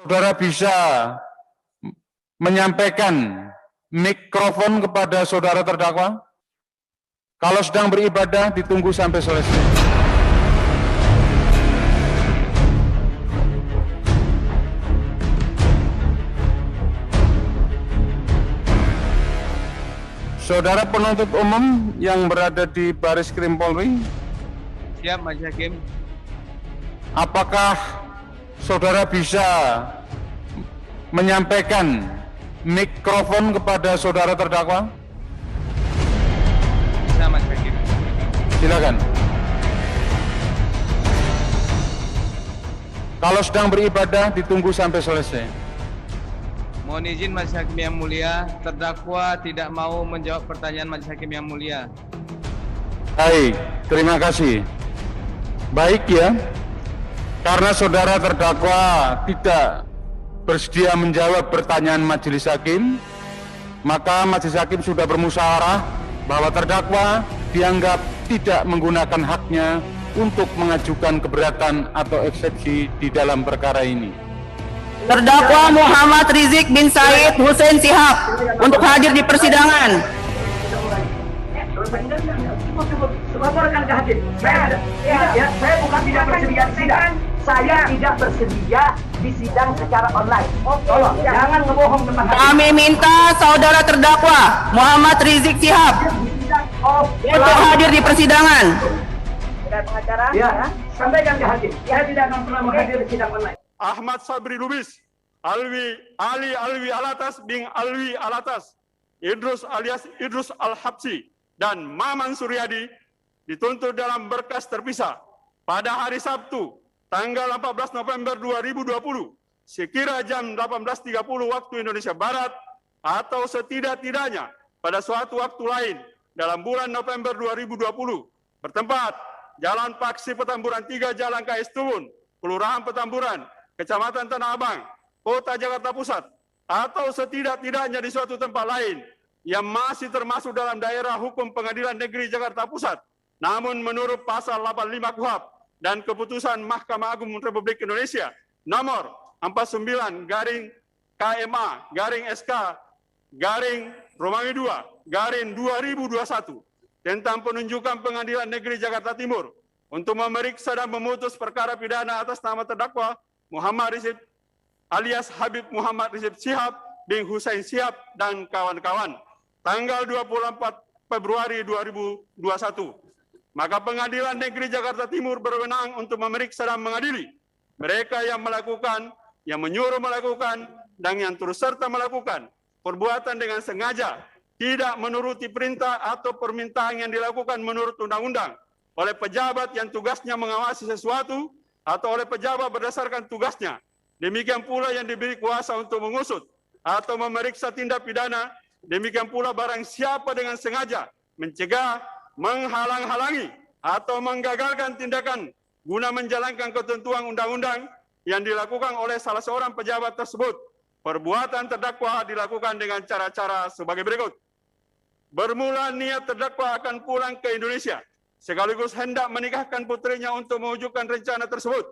Saudara bisa menyampaikan mikrofon kepada saudara terdakwa. Kalau sedang beribadah, ditunggu sampai selesai. Saudara penuntut umum yang berada di Baris Krim Polri. Siap, Majelis Hakim. Apakah saudara bisa menyampaikan mikrofon kepada saudara terdakwa? Bisa, Majelis Hakim. Silakan. Kalau sedang beribadah, ditunggu sampai selesai. Mohon izin Majelis Hakim yang mulia, terdakwa tidak mau menjawab pertanyaan Majelis Hakim yang mulia. Baik, terima kasih. Baik ya, karena saudara terdakwa tidak bersedia menjawab pertanyaan majelis hakim, maka majelis hakim sudah bermusyawarah bahwa terdakwa dianggap tidak menggunakan haknya untuk mengajukan keberatan atau eksepsi di dalam perkara ini. Terdakwa Muhammad Rizik bin Said Hussein Shihab untuk hadir di persidangan. Laporkan ke hakim. Saya bukan tidak bersedia di sidang. Saya tidak bersedia di sidang secara online. Tolong jangan ngebohong depan hakim. Kami minta saudara terdakwa Muhammad Rizik Shihab untuk hadir di persidangan. Pengacara, ya, sampaikan ke hakim. Saya tidak akan pernah menghadiri sidang online. Ahmad Sabri Lubis, Ali Alwi Alatas bin Alwi Alatas, Idrus alias Idrus Al-Habsi, dan Maman Suryadi dituntut dalam berkas terpisah pada hari Sabtu, tanggal 14 November 2020, sekira jam 18.30 waktu Indonesia Barat, atau setidak-tidaknya pada suatu waktu lain dalam bulan November 2020, bertempat Jalan Paksi Petamburan 3, Jalan KS Tubun, Kelurahan Petamburan, Kecamatan Tanah Abang, Kota Jakarta Pusat, atau setidak-tidaknya di suatu tempat lain yang masih termasuk dalam daerah hukum Pengadilan Negeri Jakarta Pusat. Namun menurut pasal 85 KUHP dan keputusan Mahkamah Agung Republik Indonesia nomor 49-KMA-SK-Romawi 2-2021 tentang penunjukan Pengadilan Negeri Jakarta Timur untuk memeriksa dan memutus perkara pidana atas nama terdakwa Muhammad Rizik alias Habib Muhammad Rizik Shihab bin Hussein Shihab dan kawan-kawan tanggal 24 Februari 2021. Maka Pengadilan Negeri Jakarta Timur berwenang untuk memeriksa dan mengadili mereka yang melakukan, yang menyuruh melakukan, dan yang turut serta melakukan perbuatan dengan sengaja tidak menuruti perintah atau permintaan yang dilakukan menurut undang-undang oleh pejabat yang tugasnya mengawasi sesuatu atau oleh pejabat berdasarkan tugasnya. Demikian pula yang diberi kuasa untuk mengusut atau memeriksa tindak pidana. Demikian pula barang siapa dengan sengaja mencegah, menghalang-halangi atau menggagalkan tindakan guna menjalankan ketentuan undang-undang yang dilakukan oleh salah seorang pejabat tersebut. Perbuatan terdakwa dilakukan dengan cara-cara sebagai berikut. Bermula niat terdakwa akan pulang ke Indonesia, sekaligus hendak menikahkan putrinya untuk mewujudkan rencana tersebut.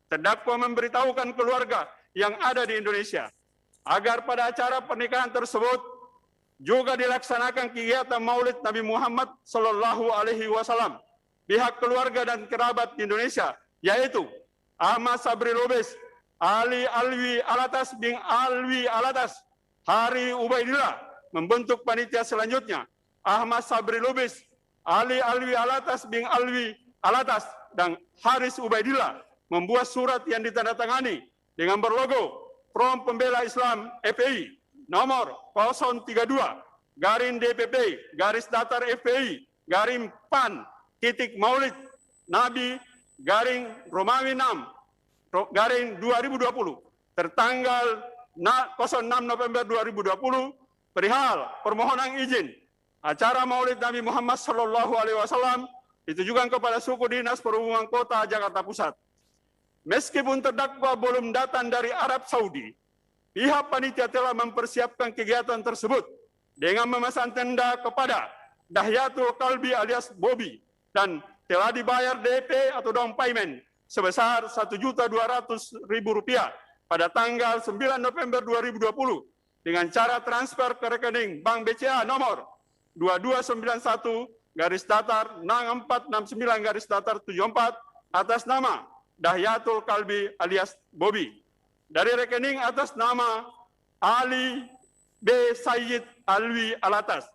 Terdakwa memberitahukan keluarga yang ada di Indonesia agar pada acara pernikahan tersebut juga dilaksanakan kegiatan Maulid Nabi Muhammad Sallallahu Alaihi Wasallam. Pihak keluarga dan kerabat di Indonesia, yaitu Ahmad Sabri Lubis, Ali Alwi Alatas bin Alwi Alatas, Hari Ubaidillah, membentuk panitia selanjutnya. Ahmad Sabri Lubis, Ali Alwi Alatas bin Alwi Alatas, dan Haris Ubaidillah membuat surat yang ditandatangani dengan berlogo Front Pembela Islam FPI nomor 032-DPP-Datar FPI-PAN-Maulid Nabi Romawi 6-2020 tertanggal 06 November 2020 perihal permohonan izin acara Maulid Nabi Muhammad Sallallahu Alaihi Wasallam ditujukan kepada suku dinas perhubungan Kota Jakarta Pusat. Meskipun terdakwa belum datang dari Arab Saudi, pihak panitia telah mempersiapkan kegiatan tersebut dengan memesan tenda kepada Dahyatul Kalbi alias Bobby dan telah dibayar DP atau down payment sebesar Rp1.200.000 pada tanggal 9 November 2020 dengan cara transfer ke rekening Bank BCA nomor 2291-6469-74 atas nama Dahyatul Kalbi alias Bobby. Dari rekening atas nama Ali B. Sayyid Alwi Alatas.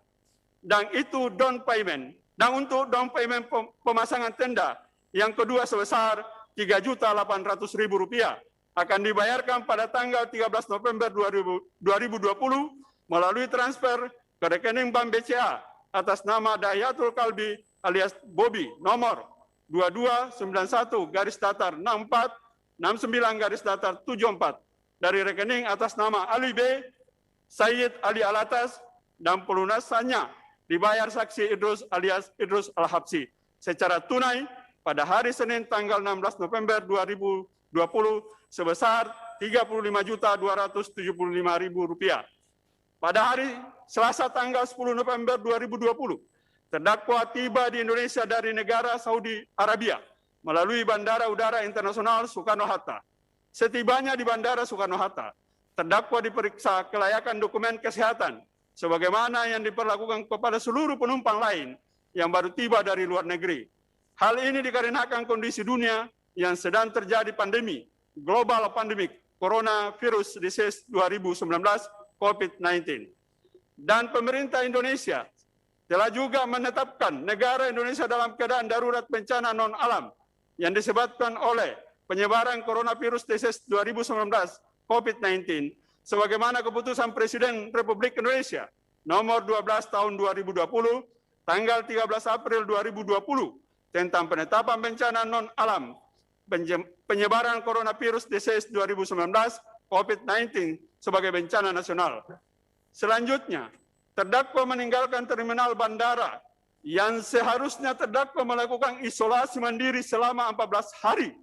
Dan itu down payment. Dan untuk down payment pemasangan tenda yang kedua sebesar Rp3.800.000 akan dibayarkan pada tanggal 13 November 2020 melalui transfer ke rekening Bank BCA atas nama Dahyatul Kalbi alias Bobby nomor 2291-6469-74 dari rekening atas nama Ali B. Sayyid Ali Alatas dan pelunasannya dibayar saksi Idrus alias Idrus Al-Habsi secara tunai pada hari Senin tanggal 16 November 2020 sebesar Rp35.275.000. Pada hari Selasa tanggal 10 November 2020, terdakwa tiba di Indonesia dari negara Saudi Arabia melalui Bandara Udara Internasional Soekarno-Hatta. Setibanya di Bandara Soekarno-Hatta, terdakwa diperiksa kelayakan dokumen kesehatan sebagaimana yang diperlakukan kepada seluruh penumpang lain yang baru tiba dari luar negeri. Hal ini dikarenakan kondisi dunia yang sedang terjadi pandemi, global pandemic, coronavirus disease 2019, COVID-19. Dan pemerintah Indonesia telah juga menetapkan negara Indonesia dalam keadaan darurat bencana non-alam yang disebabkan oleh penyebaran coronavirus disease 2019, COVID-19, sebagaimana keputusan Presiden Republik Indonesia nomor 12 tahun 2020, tanggal 13 April 2020, tentang penetapan bencana non-alam penyebaran coronavirus disease 2019 COVID-19 sebagai bencana nasional. Selanjutnya, terdakwa meninggalkan terminal bandara yang seharusnya terdakwa melakukan isolasi mandiri selama 14 hari.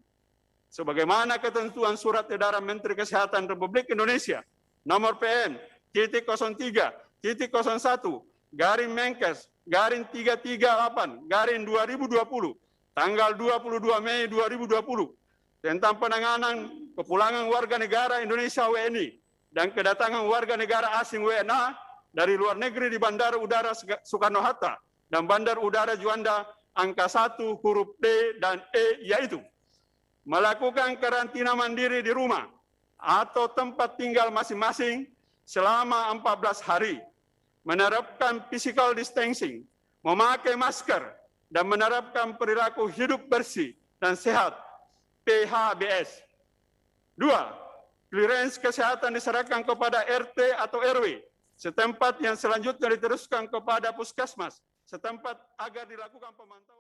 Sebagaimana ketentuan Surat Edaran Menteri Kesehatan Republik Indonesia nomor PM /Menkes/338/2020 tanggal 22 Mei 2020 tentang penanganan kepulangan warga negara Indonesia WNI dan kedatangan warga negara asing WNA dari luar negeri di Bandara Udara Soekarno-Hatta dan Bandar Udara Juanda angka 1 huruf D dan E, yaitu melakukan karantina mandiri di rumah atau tempat tinggal masing-masing selama 14 hari, menerapkan physical distancing, memakai masker, dan menerapkan perilaku hidup bersih dan sehat PHBS. 2. Clearance kesehatan diserahkan kepada RT atau RW setempat yang selanjutnya diteruskan kepada puskesmas setempat agar dilakukan pemantauan.